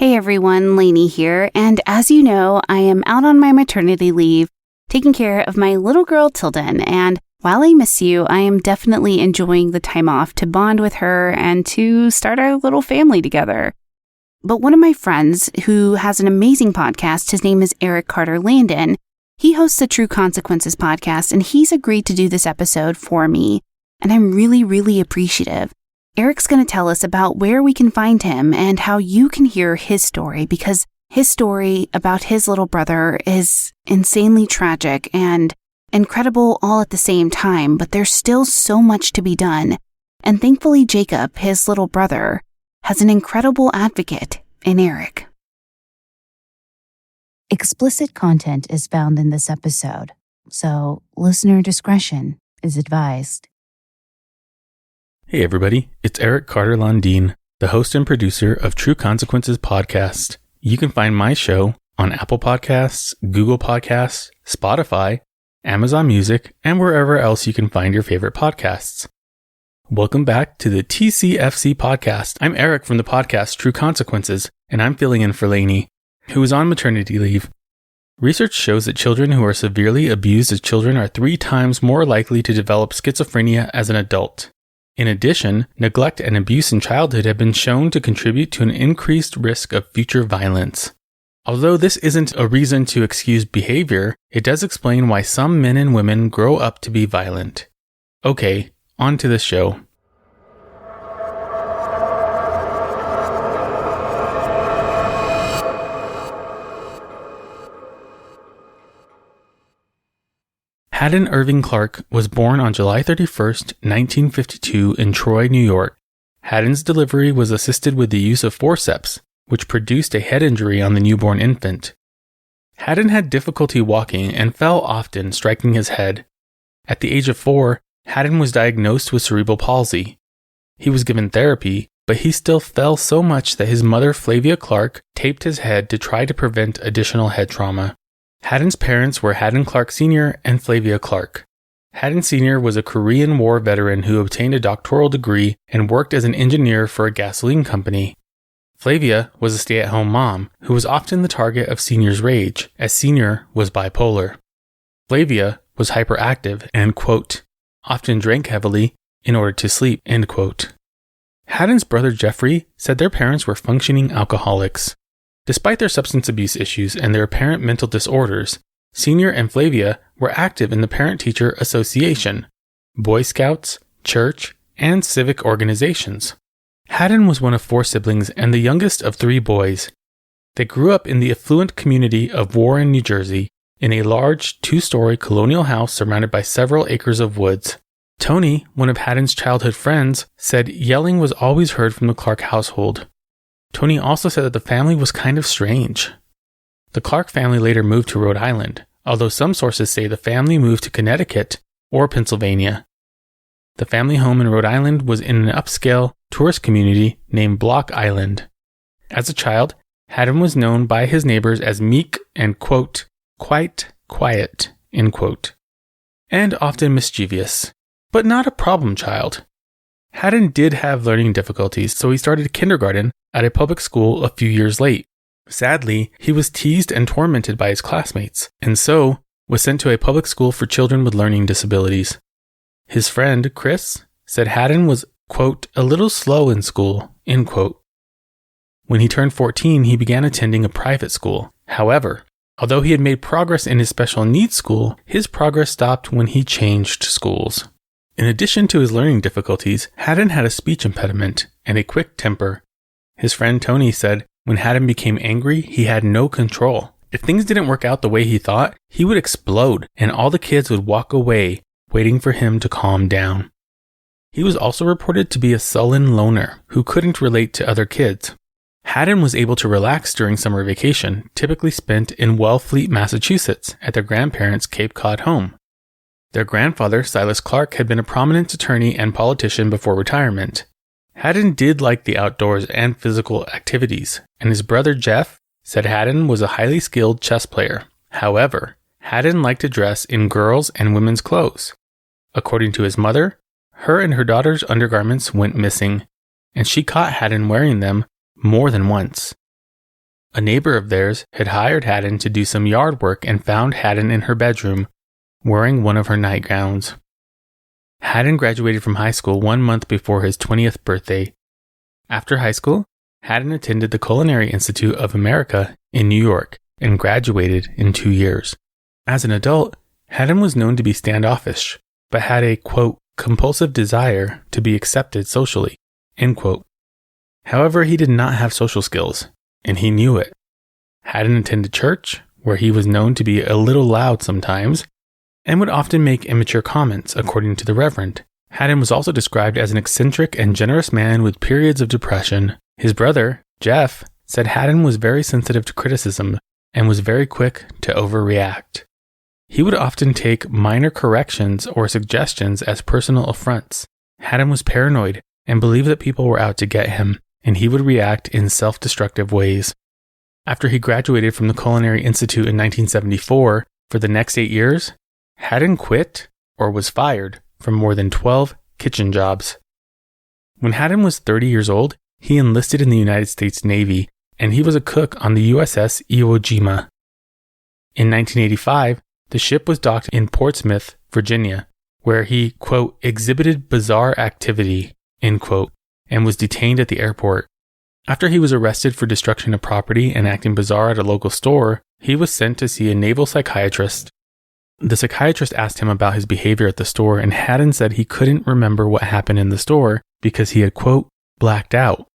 Hey everyone, Lanie here, and as you know, I am out on my maternity leave, taking care of my little girl Tilden, and while I miss you, I am definitely enjoying the time off to bond with her and to start our little family together. But one of my friends who has an amazing podcast, his name is Eric Carter Landon, he hosts the True Consequences podcast, and he's agreed to do this episode for me, and I'm really appreciative. Eric's going to tell us about where we can find him and how you can hear his story, because his story about his little brother is insanely tragic and incredible all at the same time, but there's still so much to be done. And thankfully, Jacob, his little brother, has an incredible advocate in Eric. Explicit content is found in this episode, so listener discretion is advised. Hey everybody, it's Eric Carter Landon, the host and producer of True Consequences podcast. You can find my show on Apple Podcasts, Google Podcasts, Spotify, Amazon Music, and wherever else you can find your favorite podcasts. Welcome back to the TCFC podcast. I'm Eric from the podcast True Consequences, and I'm filling in for Lanie, who is on maternity leave. Research shows that children who are severely abused as children are 3 times more likely to develop schizophrenia as an adult. In addition, neglect and abuse in childhood have been shown to contribute to an increased risk of future violence. Although this isn't a reason to excuse behavior, it does explain why some men and women grow up to be violent. Okay, on to the show. Hadden Irving Clark was born on July 31st, 1952 in Troy, New York. Hadden's delivery was assisted with the use of forceps, which produced a head injury on the newborn infant. Hadden had difficulty walking and fell often, striking his head. At the age of 4, Hadden was diagnosed with cerebral palsy. He was given therapy, but he still fell so much that his mother, Flavia Clark, taped his head to try to prevent additional head trauma. Hadden's parents were Hadden Clark Sr. and Flavia Clark. Hadden Sr. was a Korean War veteran who obtained a doctoral degree and worked as an engineer for a gasoline company. Flavia was a stay-at-home mom who was often the target of Sr.'s rage, as Sr. was bipolar. Flavia was hyperactive and, quote, often drank heavily in order to sleep, end quote. Hadden's brother Jeffrey said their parents were functioning alcoholics. Despite their substance abuse issues and their apparent mental disorders, Sr. and Flavia were active in the Parent-Teacher Association, Boy Scouts, church, and civic organizations. Hadden was one of 4 siblings and the youngest of 3 boys. They grew up in the affluent community of Warren, New Jersey, in a large 2-story colonial house surrounded by several acres of woods. Tony, one of Hadden's childhood friends, said yelling was always heard from the Clark household. Tony also said that the family was kind of strange. The Clark family later moved to Rhode Island, although some sources say the family moved to Connecticut or Pennsylvania. The family home in Rhode Island was in an upscale tourist community named Block Island. As a child, Hadden was known by his neighbors as meek and, quote, quite quiet, end quote, and often mischievous, but not a problem child. Hadden did have learning difficulties, so he started kindergarten at a public school a few years late. Sadly, he was teased and tormented by his classmates, and so was sent to a public school for children with learning disabilities. His friend, Chris, said Hadden was, quote, a little slow in school, end quote. When he turned 14, he began attending a private school. However, although he had made progress in his special needs school, his progress stopped when he changed schools. In addition to his learning difficulties, Hadden had a speech impediment and a quick temper. His friend Tony said when Hadden became angry, he had no control. If things didn't work out the way he thought, he would explode, and all the kids would walk away, waiting for him to calm down. He was also reported to be a sullen loner who couldn't relate to other kids. Hadden was able to relax during summer vacation, typically spent in Wellfleet, Massachusetts, at their grandparents' Cape Cod home. Their grandfather, Silas Clark, had been a prominent attorney and politician before retirement. Hadden did like the outdoors and physical activities, and his brother Jeff said Hadden was a highly skilled chess player. However, Hadden liked to dress in girls' and women's clothes. According to his mother, her and her daughter's undergarments went missing, and she caught Hadden wearing them more than once. A neighbor of theirs had hired Hadden to do some yard work and found Hadden in her bedroom, wearing one of her nightgowns. Hadden graduated from high school 1 month before his 20th birthday. After high school, Hadden attended the Culinary Institute of America in New York and graduated in 2 years. As an adult, Hadden was known to be standoffish, but had a, quote, compulsive desire to be accepted socially, end quote. However, he did not have social skills, and he knew it. Hadden attended church, where he was known to be a little loud sometimes, and would often make immature comments, according to the Reverend. Hadden was also described as an eccentric and generous man with periods of depression. His brother, Jeff, said Hadden was very sensitive to criticism and was very quick to overreact. He would often take minor corrections or suggestions as personal affronts. Hadden was paranoid and believed that people were out to get him, and he would react in self-destructive ways. After he graduated from the Culinary Institute in 1974, for the next 8 years, Hadden quit or was fired from more than 12 kitchen jobs. When Hadden was 30 years old, he enlisted in the United States Navy, and he was a cook on the USS Iwo Jima. In 1985, the ship was docked in Portsmouth, Virginia, where he, quote, exhibited bizarre activity, end quote, and was detained at the airport. After he was arrested for destruction of property and acting bizarre at a local store, he was sent to see a naval psychiatrist. The psychiatrist asked him about his behavior at the store, and Hadden said he couldn't remember what happened in the store because he had, quote, blacked out.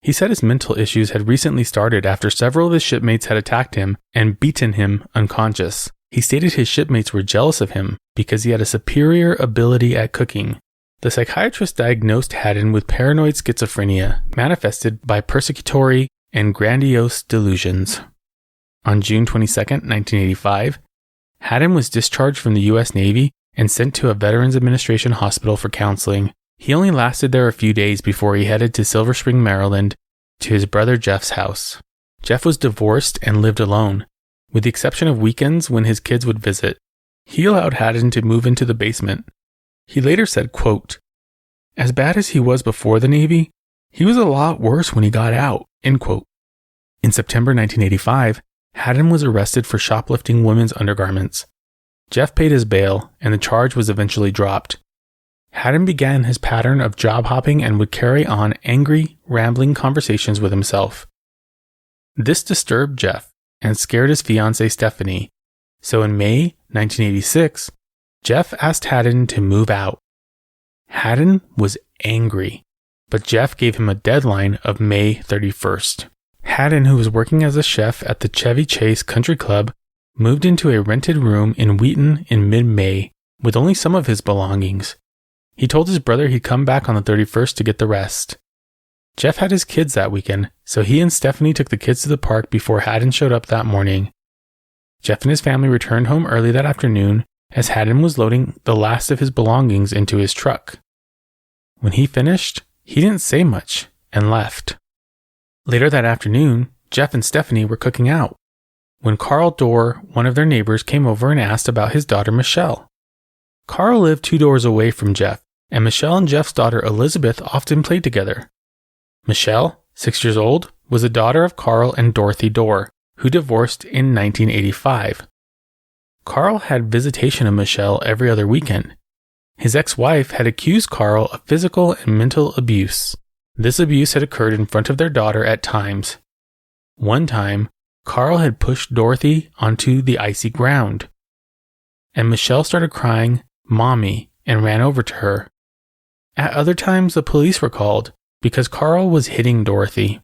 He said his mental issues had recently started after several of his shipmates had attacked him and beaten him unconscious. He stated his shipmates were jealous of him because he had a superior ability at cooking. The psychiatrist diagnosed Hadden with paranoid schizophrenia, manifested by persecutory and grandiose delusions. On June 22, 1985, Hadden was discharged from the U.S. Navy and sent to a Veterans Administration hospital for counseling. He only lasted there a few days before he headed to Silver Spring, Maryland, to his brother Jeff's house. Jeff was divorced and lived alone, with the exception of weekends when his kids would visit. He allowed Hadden to move into the basement. He later said, quote, as bad as he was before the Navy, he was a lot worse when he got out, end quote. In September 1985, Hadden was arrested for shoplifting women's undergarments. Jeff paid his bail, and the charge was eventually dropped. Hadden began his pattern of job hopping and would carry on angry, rambling conversations with himself. This disturbed Jeff and scared his fiancée Stephanie, so in May 1986, Jeff asked Hadden to move out. Hadden was angry, but Jeff gave him a deadline of May 31st. Hadden, who was working as a chef at the Chevy Chase Country Club, moved into a rented room in Wheaton in mid-May with only some of his belongings. He told his brother he'd come back on the 31st to get the rest. Jeff had his kids that weekend, so he and Stephanie took the kids to the park before Hadden showed up that morning. Jeff and his family returned home early that afternoon as Hadden was loading the last of his belongings into his truck. When he finished, he didn't say much and left. Later that afternoon, Jeff and Stephanie were cooking out when Carl Dorr, one of their neighbors, came over and asked about his daughter Michelle. Carl lived 2 doors away from Jeff, and Michelle and Jeff's daughter Elizabeth often played together. Michelle, 6 years old, was a daughter of Carl and Dorothy Dorr, who divorced in 1985. Carl had visitation of Michelle every other weekend. His ex-wife had accused Carl of physical and mental abuse. This abuse had occurred in front of their daughter at times. One time, Carl had pushed Dorothy onto the icy ground, and Michelle started crying, "Mommy," and ran over to her. At other times, the police were called because Carl was hitting Dorothy.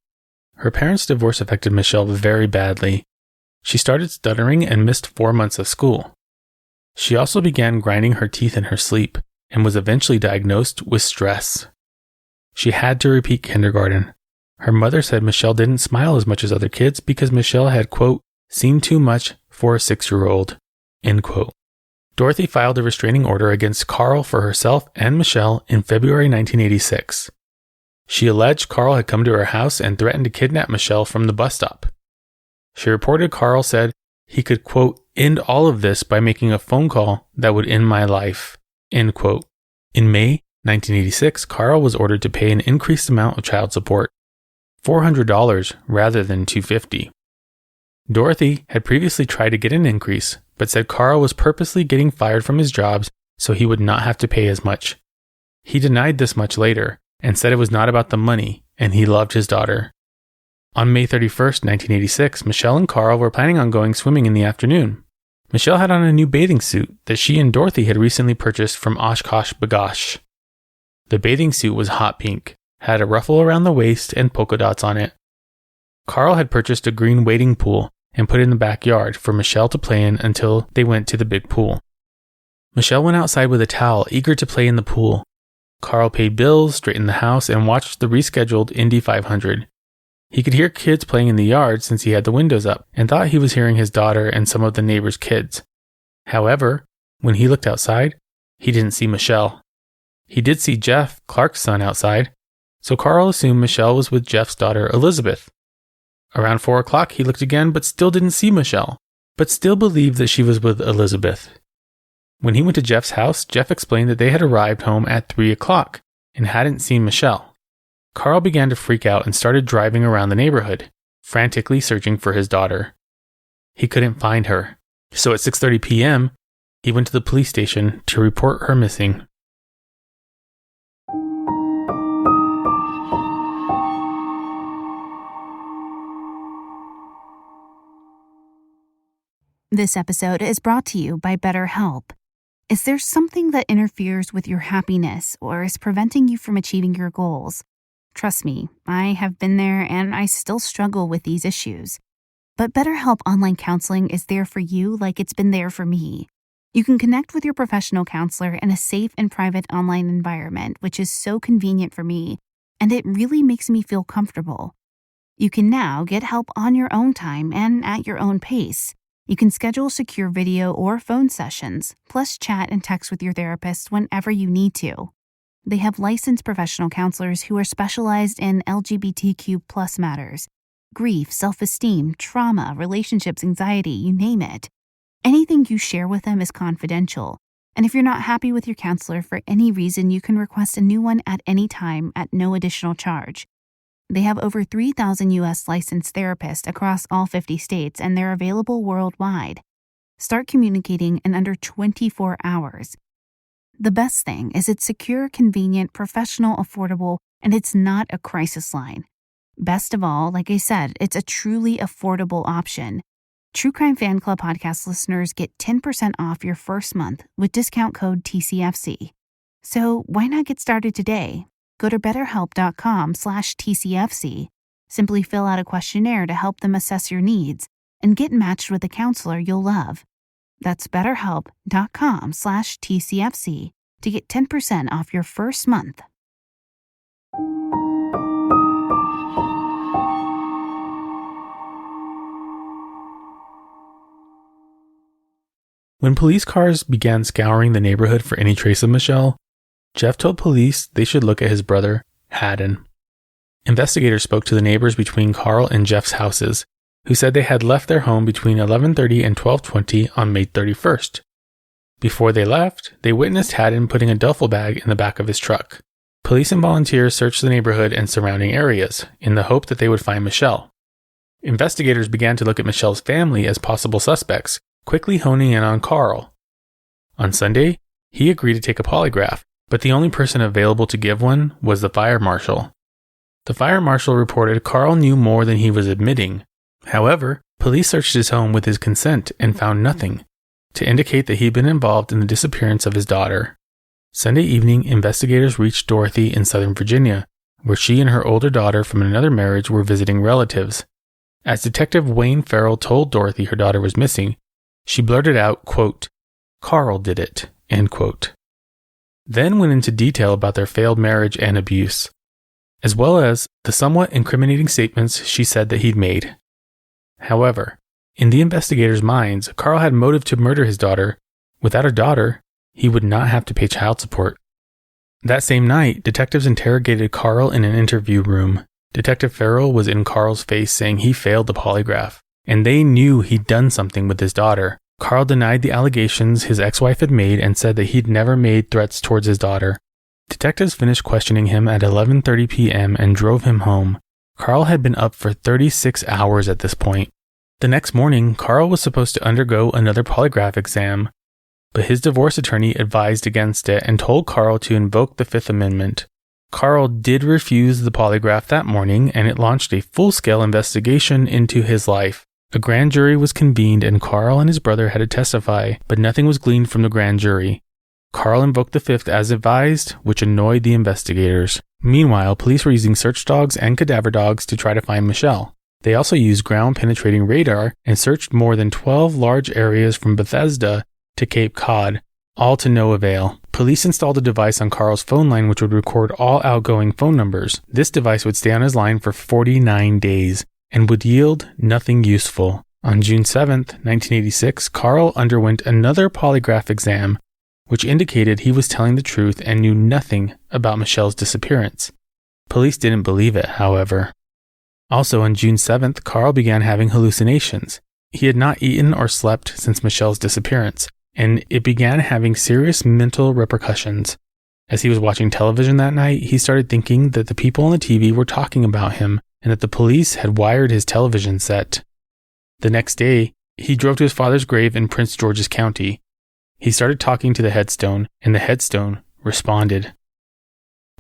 Her parents' divorce affected Michelle very badly. She started stuttering and missed 4 months of school. She also began grinding her teeth in her sleep and was eventually diagnosed with stress. She had to repeat kindergarten. Her mother said Michelle didn't smile as much as other kids because Michelle had, quote, seen too much for a 6-year-old, end quote. Dorothy filed a restraining order against Carl for herself and Michelle in February 1986. She alleged Carl had come to her house and threatened to kidnap Michelle from the bus stop. She reported Carl said he could, quote, end all of this by making a phone call that would end my life, end quote. In May 1986, Carl was ordered to pay an increased amount of child support, $400 rather than $250. Dorothy had previously tried to get an increase, but said Carl was purposely getting fired from his jobs so he would not have to pay as much. He denied this much later and said it was not about the money and he loved his daughter. On May 31st, 1986, Michelle and Carl were planning on going swimming in the afternoon. Michelle had on a new bathing suit that she and Dorothy had recently purchased from Oshkosh B'gosh. The bathing suit was hot pink, had a ruffle around the waist and polka dots on it. Carl had purchased a green wading pool and put it in the backyard for Michelle to play in until they went to the big pool. Michelle went outside with a towel, eager to play in the pool. Carl paid bills, straightened the house, and watched the rescheduled Indy 500. He could hear kids playing in the yard since he had the windows up, and thought he was hearing his daughter and some of the neighbors' kids. However, when he looked outside, he didn't see Michelle. He did see Jeff, Clark's son, outside, so Carl assumed Michelle was with Jeff's daughter, Elizabeth. Around 4 o'clock, he looked again, but still didn't see Michelle, but still believed that she was with Elizabeth. When he went to Jeff's house, Jeff explained that they had arrived home at 3 o'clock and hadn't seen Michelle. Carl began to freak out and started driving around the neighborhood, frantically searching for his daughter. He couldn't find her, so at 6:30 p.m., he went to the police station to report her missing. This episode is brought to you by BetterHelp. Is there something that interferes with your happiness or is preventing you from achieving your goals? Trust me, I have been there and I still struggle with these issues. But BetterHelp Online Counseling is there for you like it's been there for me. You can connect with your professional counselor in a safe and private online environment, which is so convenient for me, and it really makes me feel comfortable. You can now get help on your own time and at your own pace. You can schedule secure video or phone sessions, plus chat and text with your therapist whenever you need to. They have licensed professional counselors who are specialized in LGBTQ+ matters, grief, self-esteem, trauma, relationships, anxiety, you name it. Anything you share with them is confidential, and if you're not happy with your counselor for any reason, you can request a new one at any time at no additional charge. They have over 3,000 U.S. licensed therapists across all 50 states, and they're available worldwide. Start communicating in under 24 hours. The best thing is it's secure, convenient, professional, affordable, and it's not a crisis line. Best of all, like I said, it's a truly affordable option. True Crime Fan Club podcast listeners get 10% off your first month with discount code TCFC. So why not get started today? Go to betterhelp.com/TCFC. Simply fill out a questionnaire to help them assess your needs and get matched with a counselor you'll love. That's betterhelp.com/TCFC to get 10% off your first month. When police cars began scouring the neighborhood for any trace of Michelle, Jeff told police they should look at his brother, Hadden. Investigators spoke to the neighbors between Carl and Jeff's houses, who said they had left their home between 11:30 and 12:20 on May 31st. Before they left, they witnessed Hadden putting a duffel bag in the back of his truck. Police and volunteers searched the neighborhood and surrounding areas in the hope that they would find Michelle. Investigators began to look at Michelle's family as possible suspects, quickly honing in on Carl. On Sunday, he agreed to take a polygraph, but the only person available to give one was the fire marshal. The fire marshal reported Carl knew more than he was admitting. However, police searched his home with his consent and found nothing to indicate that he'd been involved in the disappearance of his daughter. Sunday evening, investigators reached Dorothy in Southern Virginia, where she and her older daughter from another marriage were visiting relatives. As Detective Wayne Farrell told Dorothy her daughter was missing, she blurted out, quote, "Carl did it," end quote. Then went into detail about their failed marriage and abuse, as well as the somewhat incriminating statements she said that he'd made. However, in the investigators' minds, Carl had motive to murder his daughter. Without a daughter, he would not have to pay child support. That same night, detectives interrogated Carl in an interview room. Detective Farrell was in Carl's face saying he failed the polygraph, and they knew he'd done something with his daughter. Carl denied the allegations his ex-wife had made and said that he'd never made threats towards his daughter. Detectives finished questioning him at 11:30 p.m. and drove him home. Carl had been up for 36 hours at this point. The next morning, Carl was supposed to undergo another polygraph exam, but his divorce attorney advised against it and told Carl to invoke the Fifth Amendment. Carl did refuse the polygraph that morning, and it launched a full-scale investigation into his life. A grand jury was convened and Carl and his brother had to testify, but nothing was gleaned from the grand jury. Carl invoked the Fifth as advised, which annoyed the investigators. Meanwhile, police were using search dogs and cadaver dogs to try to find Michelle. They also used ground-penetrating radar and searched more than 12 large areas from Bethesda to Cape Cod, all to no avail. Police installed a device on Carl's phone line which would record all outgoing phone numbers. This device would stay on his line for 49 days and would yield nothing useful. On June 7th, 1986, Carl underwent another polygraph exam, which indicated he was telling the truth and knew nothing about Michelle's disappearance. Police didn't believe it, however. Also on June 7th, Carl began having hallucinations. He had not eaten or slept since Michelle's disappearance, and it began having serious mental repercussions. As he was watching television that night, he started thinking that the people on the TV were talking about him and that the police had wired his television set. The next day, he drove to his father's grave in Prince George's County. He started talking to the headstone, and the headstone responded.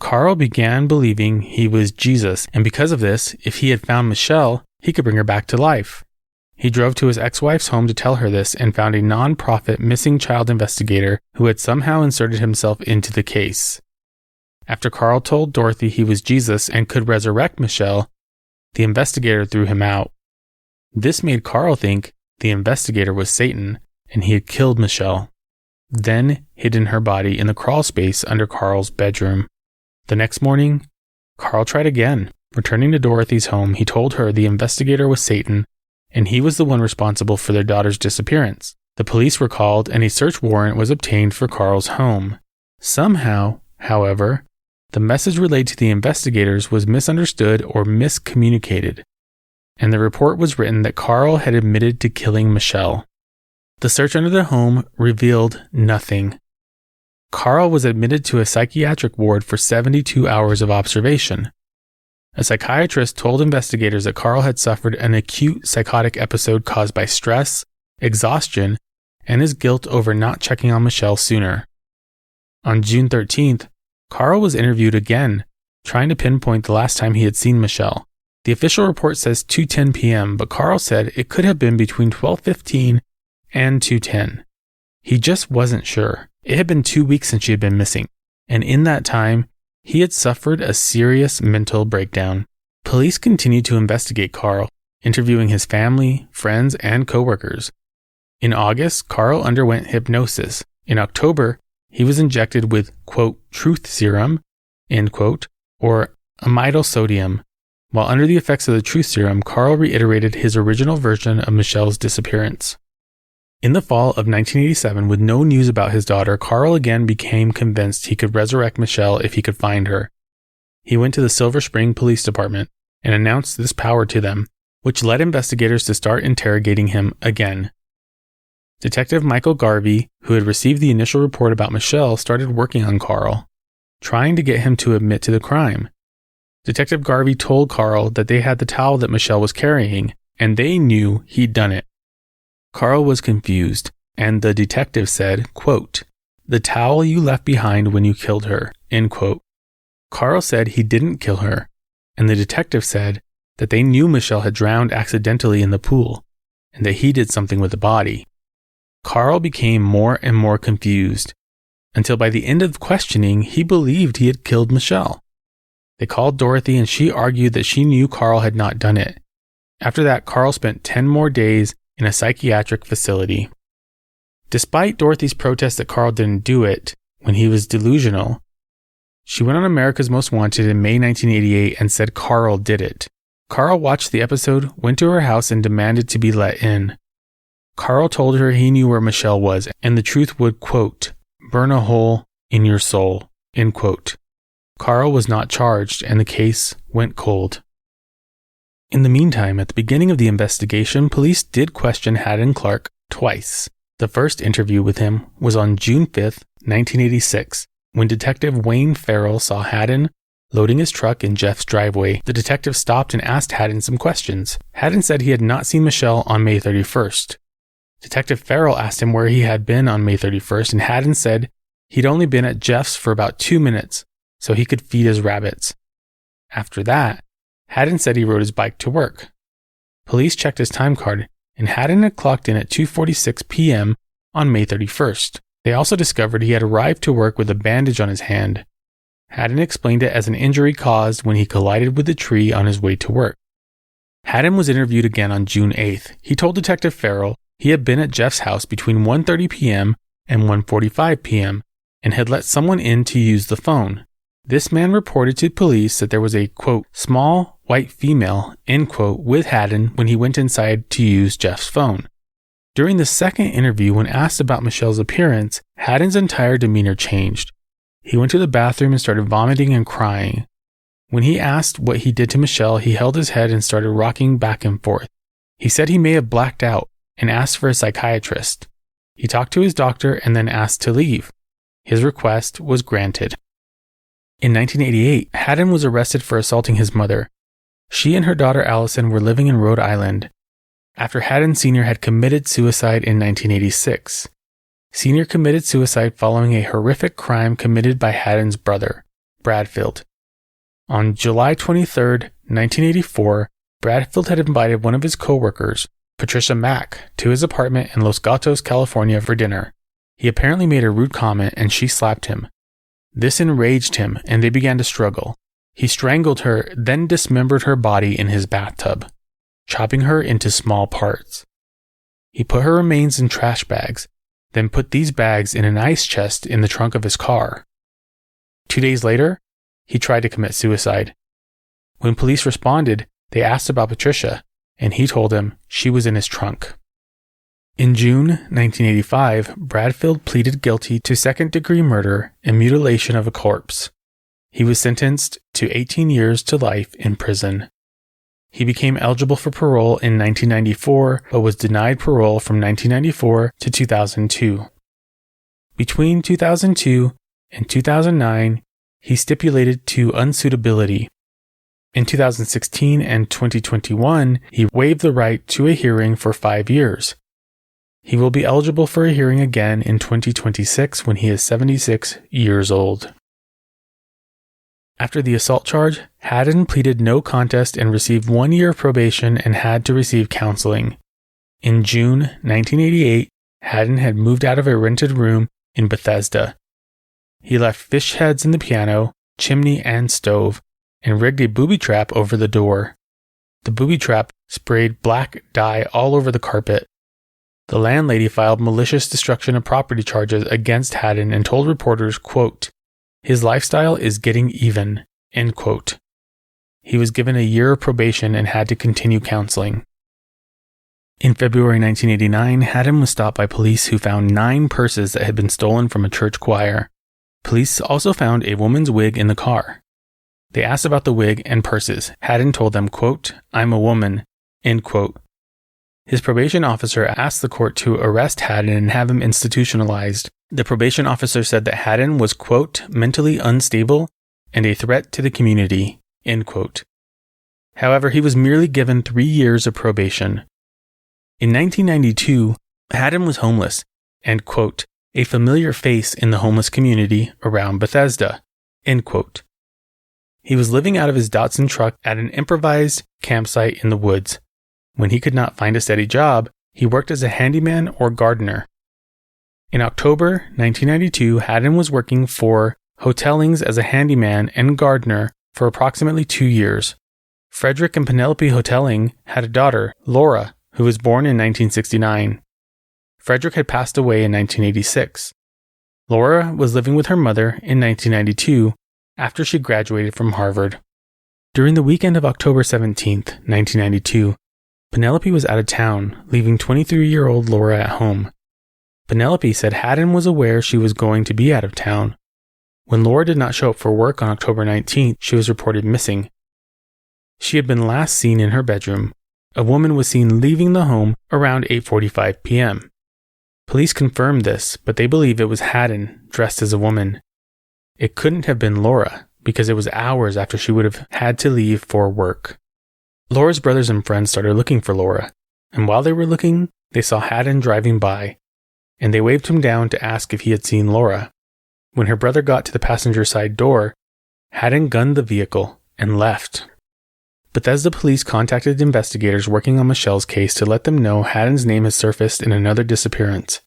Carl began believing he was Jesus, and because of this, if he had found Michelle, he could bring her back to life. He drove to his ex-wife's home to tell her this and found a non-profit missing child investigator who had somehow inserted himself into the case. After Carl told Dorothy he was Jesus and could resurrect Michelle, the investigator threw him out. This made Carl think the investigator was Satan and he had killed Michelle, then hidden her body in the crawl space under Carl's bedroom. The next morning, Carl tried again. Returning to Dorothy's home, he told her the investigator was Satan and he was the one responsible for their daughter's disappearance. The police were called and a search warrant was obtained for Carl's home. Somehow, however, the message relayed to the investigators was misunderstood or miscommunicated, and the report was written that Carl had admitted to killing Michelle. The search under the home revealed nothing. Carl was admitted to a psychiatric ward for 72 hours of observation. A psychiatrist told investigators that Carl had suffered an acute psychotic episode caused by stress, exhaustion, and his guilt over not checking on Michelle sooner. On June 13th, Carl was interviewed again, trying to pinpoint the last time he had seen Michelle. The official report says 2:10 p.m., but Carl said it could have been between 12:15 and 2:10. He just wasn't sure. It had been 2 weeks since she had been missing, and in that time, he had suffered a serious mental breakdown. Police continued to investigate Carl, interviewing his family, friends, and coworkers. In August, Carl underwent hypnosis. In October, he was injected with, quote, truth serum, end quote, or amidal sodium. While under the effects of the truth serum, Carl reiterated his original version of Michelle's disappearance. In the fall of 1987, with no news about his daughter, Carl again became convinced he could resurrect Michelle if he could find her. He went to the Silver Spring Police Department and announced this power to them, which led investigators to start interrogating him again. Detective Michael Garvey, who had received the initial report about Michelle, started working on Carl, trying to get him to admit to the crime. Detective Garvey told Carl that they had the towel that Michelle was carrying, and they knew he'd done it. Carl was confused, and the detective said, quote, the towel you left behind when you killed her, end quote. Carl said he didn't kill her, and the detective said that they knew Michelle had drowned accidentally in the pool, and that he did something with the body. Carl became more and more confused, until by the end of questioning, he believed he had killed Michelle. They called Dorothy and she argued that she knew Carl had not done it. After that, Carl spent 10 more days in a psychiatric facility. Despite Dorothy's protest that Carl didn't do it when he was delusional, she went on America's Most Wanted in May 1988 and said Carl did it. Carl watched the episode, went to her house, and demanded to be let in. Carl told her he knew where Michelle was, and the truth would, quote, burn a hole in your soul, end quote. Carl was not charged, and the case went cold. In the meantime, at the beginning of the investigation, police did question Hadden Clark twice. The first interview with him was on June 5th, 1986, when Detective Wayne Farrell saw Hadden Loading his truck in Jeff's driveway, the detective stopped and asked Hadden some questions. Hadden said he had not seen Michelle on May 31st. Detective Farrell asked him where he had been on May 31st, and Hadden said he'd only been at Jeff's for about 2 minutes, so he could feed his rabbits. After that, Hadden said he rode his bike to work. Police checked his time card, and Hadden had clocked in at 2:46 p.m. on May 31st. They also discovered he had arrived to work with a bandage on his hand. Hadden explained it as an injury caused when he collided with a tree on his way to work. Hadden was interviewed again on June 8th. He told Detective Farrell he had been at Jeff's house between 1:30 p.m. and 1:45 p.m. and had let someone in to use the phone. This man reported to police that there was a, quote, small white female, end quote, with Hadden when he went inside to use Jeff's phone. During the second interview, when asked about Michelle's appearance, Hadden's entire demeanor changed. He went to the bathroom and started vomiting and crying. When he asked what he did to Michelle, he held his head and started rocking back and forth. He said he may have blacked out and asked for a psychiatrist. He talked to his doctor and then asked to leave. His request was granted. In 1988, Hadden was arrested for assaulting his mother. She and her daughter Allison were living in Rhode Island after Hadden Sr. had committed suicide in 1986. Sr. committed suicide following a horrific crime committed by Hadden's brother, Bradfield. On July 23, 1984, Bradfield had invited one of his co-workers, Patricia Mack, to his apartment in Los Gatos, California for dinner. He apparently made a rude comment and she slapped him. This enraged him and they began to struggle. He strangled her, then dismembered her body in his bathtub, chopping her into small parts. He put her remains in trash bags, then put these bags in an ice chest in the trunk of his car. 2 days later, he tried to commit suicide. When police responded, they asked about Patricia, and he told them she was in his trunk. In June 1985, Bradfield pleaded guilty to second-degree murder and mutilation of a corpse. He was sentenced to 18 years to life in prison. He became eligible for parole in 1994, but was denied parole from 1994 to 2002. Between 2002 and 2009, he stipulated to unsuitability. In 2016 and 2021, he waived the right to a hearing for 5 years. He will be eligible for a hearing again in 2026 when he is 76 years old. After the assault charge, Hadden pleaded no contest and received 1 year of probation and had to receive counseling. In June 1988, Hadden had moved out of a rented room in Bethesda. He left fish heads in the piano, chimney, and stove, and rigged a booby trap over the door. The booby trap sprayed black dye all over the carpet. The landlady filed malicious destruction of property charges against Hadden and told reporters, quote, "His lifestyle is getting even," end quote. He was given a year of probation and had to continue counseling. In February 1989, Hadden was stopped by police who found 9 purses that had been stolen from a church choir. Police also found a woman's wig in the car. They asked about the wig and purses. Hadden told them, quote, "I'm a woman," end quote. His probation officer asked the court to arrest Hadden and have him institutionalized. The probation officer said that Hadden was, quote, "mentally unstable and a threat to the community," end quote. However, he was merely given 3 years of probation. In 1992, Hadden was homeless and, quote, "a familiar face in the homeless community around Bethesda," end quote. He was living out of his Datsun truck at an improvised campsite in the woods. When he could not find a steady job, he worked as a handyman or gardener. In October 1992, Hadden was working for Hotellings as a handyman and gardener for approximately 2 years. Frederick and Penelope Hotelling had a daughter, Laura, who was born in 1969. Frederick had passed away in 1986. Laura was living with her mother in 1992 after she graduated from Harvard. During the weekend of October 17th, 1992, Penelope was out of town, leaving 23-year-old Laura at home. Penelope said Hadden was aware she was going to be out of town. When Laura did not show up for work on October 19th, she was reported missing. She had been last seen in her bedroom. A woman was seen leaving the home around 8:45 p.m. Police confirmed this, but they believe it was Hadden dressed as a woman. It couldn't have been Laura because it was hours after she would have had to leave for work. Laura's brothers and friends started looking for Laura, and while they were looking, they saw Hadden driving by, and they waved him down to ask if he had seen Laura. When her brother got to the passenger side door, Hadden gunned the vehicle and left. Bethesda police contacted investigators working on Michelle's case to let them know Hadden's name has surfaced in another disappearance.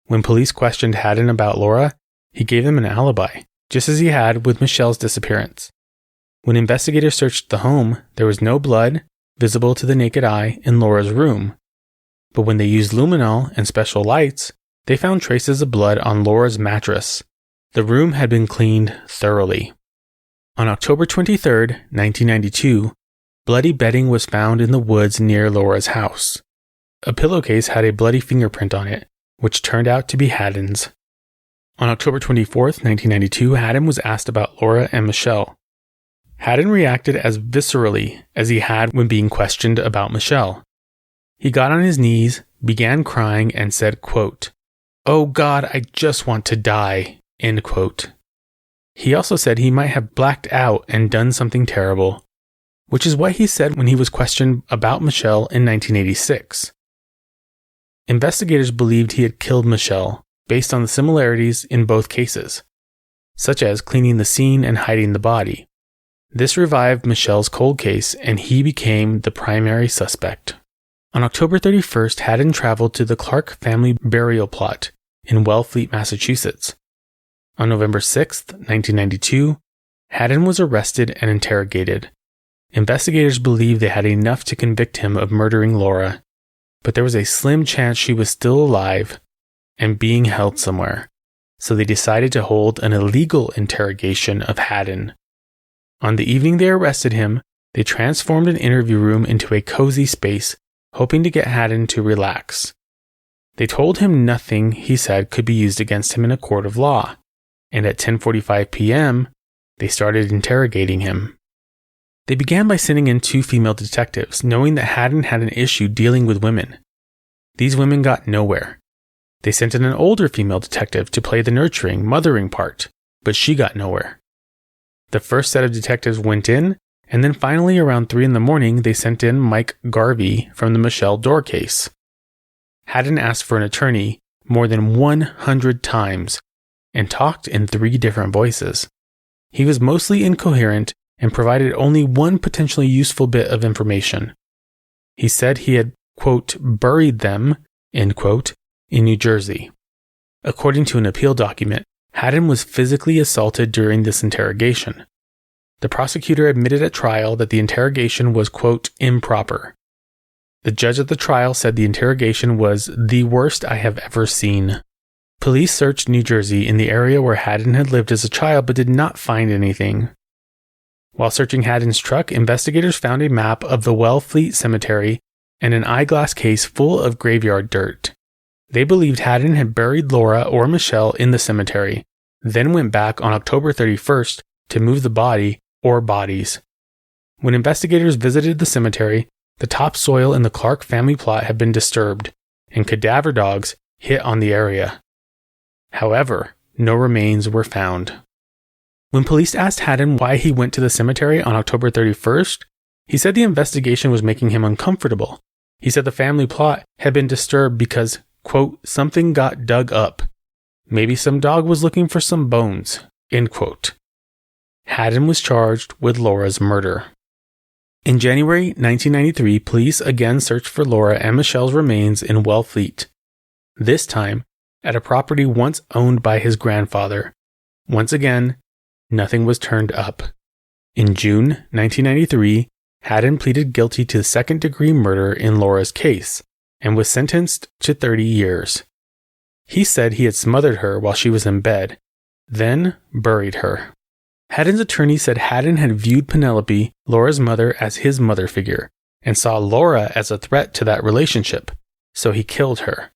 When police questioned Hadden about Laura, he gave them an alibi, just as he had with Michelle's disappearance. When investigators searched the home, there was no blood visible to the naked eye in Laura's room. But when they used luminol and special lights, they found traces of blood on Laura's mattress. The room had been cleaned thoroughly. On October 23, 1992, bloody bedding was found in the woods near Laura's house. A pillowcase had a bloody fingerprint on it, which turned out to be Hadden's. On October 24, 1992, Hadden was asked about Laura and Michelle. Hadden reacted as viscerally as he had when being questioned about Michelle. He got on his knees, began crying, and said, quote, "Oh God, I just want to die," end quote. He also said he might have blacked out and done something terrible, which is what he said when he was questioned about Michelle in 1986. Investigators believed he had killed Michelle based on the similarities in both cases, such as cleaning the scene and hiding the body. This revived Michelle's cold case, and he became the primary suspect. On October 31st, Hadden traveled to the Clark family burial plot in Wellfleet, Massachusetts. On November 6th, 1992, Hadden was arrested and interrogated. Investigators believed they had enough to convict him of murdering Laura, but there was a slim chance she was still alive and being held somewhere, so they decided to hold an illegal interrogation of Hadden. On the evening they arrested him, they transformed an interview room into a cozy space, hoping to get Hadden to relax. They told him nothing he said could be used against him in a court of law, and at 10:45 p.m., they started interrogating him. They began by sending in 2 female detectives, knowing that Hadden had an issue dealing with women. These women got nowhere. They sent in an older female detective to play the nurturing, mothering part, but she got nowhere. The first set of detectives went in, and then finally around 3 a.m, they sent in Mike Garvey from the Michelle Dorr case. Hadden asked for an attorney more than 100 times and talked in 3 different voices. He was mostly incoherent and provided only one potentially useful bit of information. He said he had, quote, buried them, end quote, in New Jersey. According to an appeal document, Hadden was physically assaulted during this interrogation. The prosecutor admitted at trial that the interrogation was, quote, improper. The judge at the trial said the interrogation was the worst I have ever seen. Police searched New Jersey in the area where Hadden had lived as a child but did not find anything. While searching Hadden's truck, investigators found a map of the Wellfleet Cemetery and an eyeglass case full of graveyard dirt. They believed Hadden had buried Laura or Michelle in the cemetery, then went back on October 31st to move the body or bodies. When investigators visited the cemetery, the topsoil in the Clark family plot had been disturbed, and cadaver dogs hit on the area. However, no remains were found. When police asked Hadden why he went to the cemetery on October 31st, he said the investigation was making him uncomfortable. He said the family plot had been disturbed because, quote, something got dug up. Maybe some dog was looking for some bones, end quote. Hadden was charged with Laura's murder. In January 1993, police again searched for Laura and Michelle's remains in Wellfleet, this time at a property once owned by his grandfather. Once again, nothing was turned up. In June 1993, Hadden pleaded guilty to second-degree murder in Laura's case and was sentenced to 30 years. He said he had smothered her while she was in bed, then buried her. Hadden's attorney said Hadden had viewed Penelope, Laura's mother, as his mother figure, and saw Laura as a threat to that relationship, so he killed her.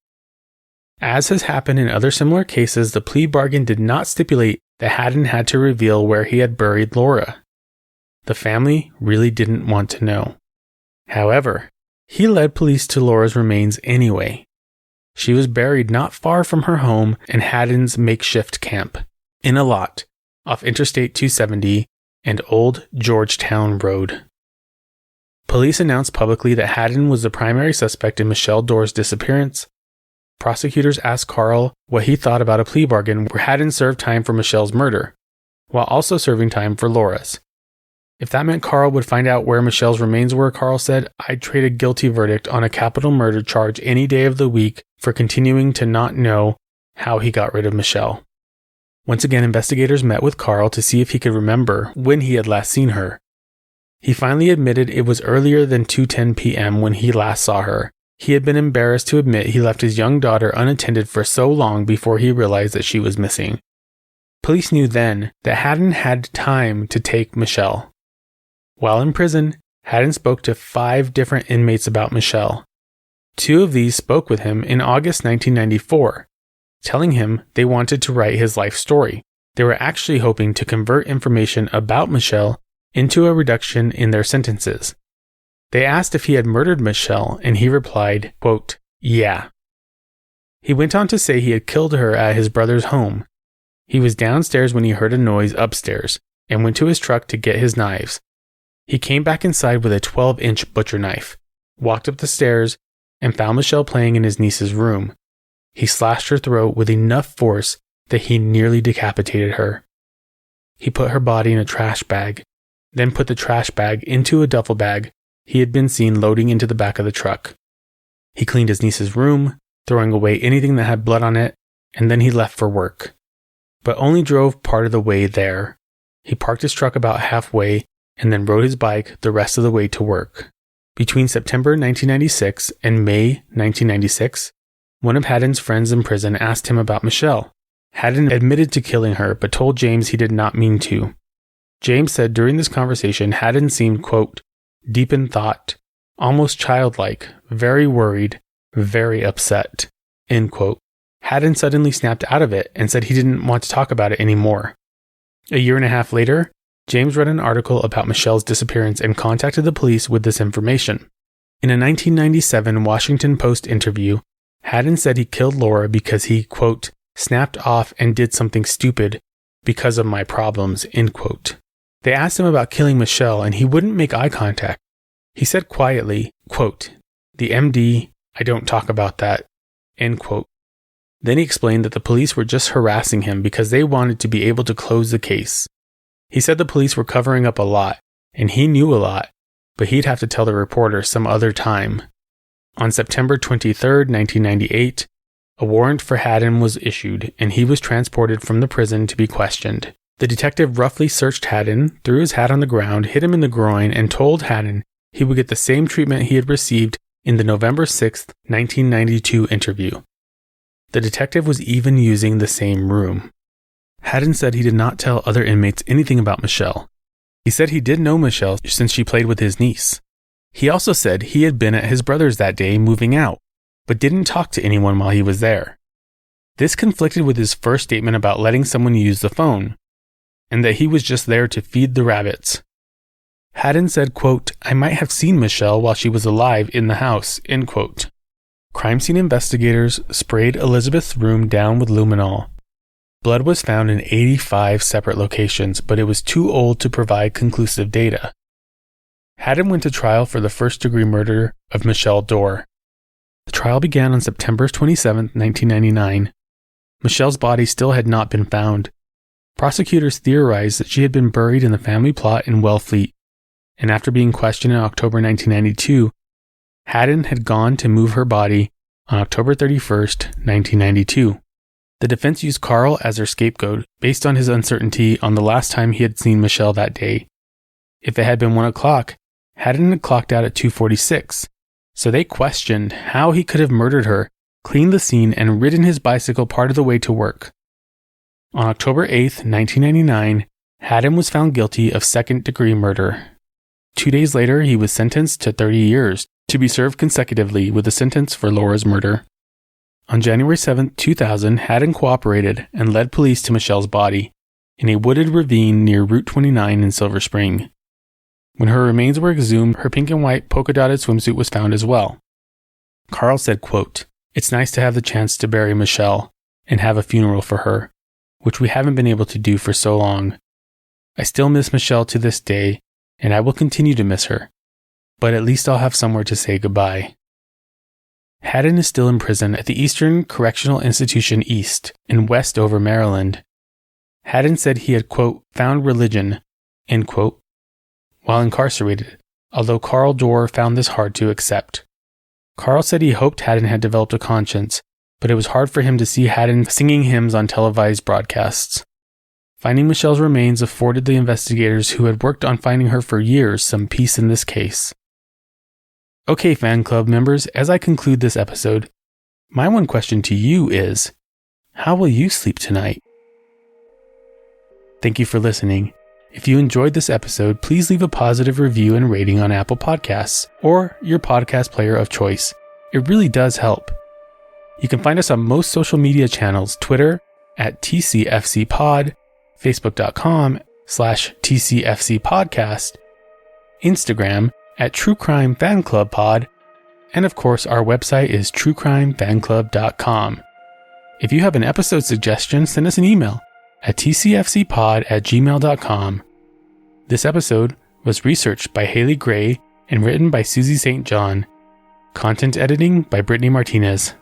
As has happened in other similar cases, the plea bargain did not stipulate that Hadden had to reveal where he had buried Laura. The family really didn't want to know. However, he led police to Laura's remains anyway. She was buried not far from her home in Hadden's makeshift camp, in a lot off Interstate 270 and Old Georgetown Road. Police announced publicly that Hadden was the primary suspect in Michelle Dorr's disappearance. Prosecutors asked Carl what he thought about a plea bargain where Hadden served time for Michelle's murder, while also serving time for Laura's. If that meant Carl would find out where Michelle's remains were, Carl said, I'd trade a guilty verdict on a capital murder charge any day of the week for continuing to not know how he got rid of Michelle. Once again, investigators met with Carl to see if he could remember when he had last seen her. He finally admitted it was earlier than 2:10 p.m. when he last saw her. He had been embarrassed to admit he left his young daughter unattended for so long before he realized that she was missing. Police knew then that Hadden had time to take Michelle. While in prison, Hadden spoke to 5 different inmates about Michelle. 2 of these spoke with him in August 1994, telling him they wanted to write his life story. They were actually hoping to convert information about Michelle into a reduction in their sentences. They asked if he had murdered Michelle, and he replied, quote, yeah. He went on to say he had killed her at his brother's home. He was downstairs when he heard a noise upstairs and went to his truck to get his knives. He came back inside with a 12-inch butcher knife, walked up the stairs, and found Michelle playing in his niece's room. He slashed her throat with enough force that he nearly decapitated her. He put her body in a trash bag, then put the trash bag into a duffel bag he had been seen loading into the back of the truck. He cleaned his niece's room, throwing away anything that had blood on it, and then he left for work, but only drove part of the way there. He parked his truck about halfway and then rode his bike the rest of the way to work. Between September 1996 and May 1996, one of Hadden's friends in prison asked him about Michelle. Hadden admitted to killing her, but told James he did not mean to. James said during this conversation, Hadden seemed, quote, deep in thought, almost childlike, very worried, very upset, end quote. Hadden suddenly snapped out of it and said he didn't want to talk about it anymore. A year and a half later, James read an article about Michelle's disappearance and contacted the police with this information. In a 1997 Washington Post interview, Hadden said he killed Laura because he, quote, snapped off and did something stupid because of my problems, end quote. They asked him about killing Michelle and he wouldn't make eye contact. He said quietly, quote, the MD, I don't talk about that, end quote. Then he explained that the police were just harassing him because they wanted to be able to close the case. He said the police were covering up a lot, and he knew a lot, but he'd have to tell the reporter some other time. On September 23, 1998, a warrant for Hadden was issued, and he was transported from the prison to be questioned. The detective roughly searched Hadden, threw his hat on the ground, hit him in the groin, and told Hadden he would get the same treatment he had received in the November 6, 1992 interview. The detective was even using the same room. Hadden said he did not tell other inmates anything about Michelle. He said he did know Michelle since she played with his niece. He also said he had been at his brother's that day moving out, but didn't talk to anyone while he was there. This conflicted with his first statement about letting someone use the phone, and that he was just there to feed the rabbits. Hadden said, quote, I might have seen Michelle while she was alive in the house, end quote. Crime scene investigators sprayed Elizabeth's room down with luminol. Blood was found in 85 separate locations, but it was too old to provide conclusive data. Hadden went to trial for the first-degree murder of Michelle Dorr. The trial began on September 27, 1999. Michelle's body still had not been found. Prosecutors theorized that she had been buried in the family plot in Wellfleet, and after being questioned in October 1992, Hadden had gone to move her body on October 31, 1992. The defense used Carl as their scapegoat based on his uncertainty on the last time he had seen Michelle that day. If it had been 1 o'clock, Hadden had clocked out at 2:46, so they questioned how he could have murdered her, cleaned the scene, and ridden his bicycle part of the way to work. On October 8, 1999, Hadden was found guilty of second-degree murder. 2 days later, he was sentenced to 30 years, to be served consecutively with a sentence for Laura's murder. On January 7, 2000, Hadden cooperated and led police to Michelle's body in a wooded ravine near Route 29 in Silver Spring. When her remains were exhumed, her pink and white polka-dotted swimsuit was found as well. Carl said, quote, It's nice to have the chance to bury Michelle and have a funeral for her. which we haven't been able to do for so long. I still miss Michelle to this day, and I will continue to miss her, but at least I'll have somewhere to say goodbye. Hadden is still in prison at the Eastern Correctional Institution East in Westover, Maryland. Hadden said he had, quote, found religion, end quote, while incarcerated, although Carl Dorr found this hard to accept. Carl said he hoped Hadden had developed a conscience, but it was hard for him to see Hadden singing hymns on televised broadcasts. Finding Michelle's remains afforded the investigators who had worked on finding her for years some peace in this case. Okay, fan club members, as I conclude this episode, my one question to you is, how will you sleep tonight? Thank you for listening. If you enjoyed this episode, please leave a positive review and rating on Apple Podcasts or your podcast player of choice. It really does help. You can find us on most social media channels, Twitter at TCFC Pod, Facebook.com/TCFC Podcast, Instagram at True Crime Fan Club Pod, and of course our website is truecrimefanclub.com. If you have an episode suggestion, send us an email at tcfcpod@gmail.com. This episode was researched by Haley Gray and written by Suzy St. John. Content editing by Brittney Martinez.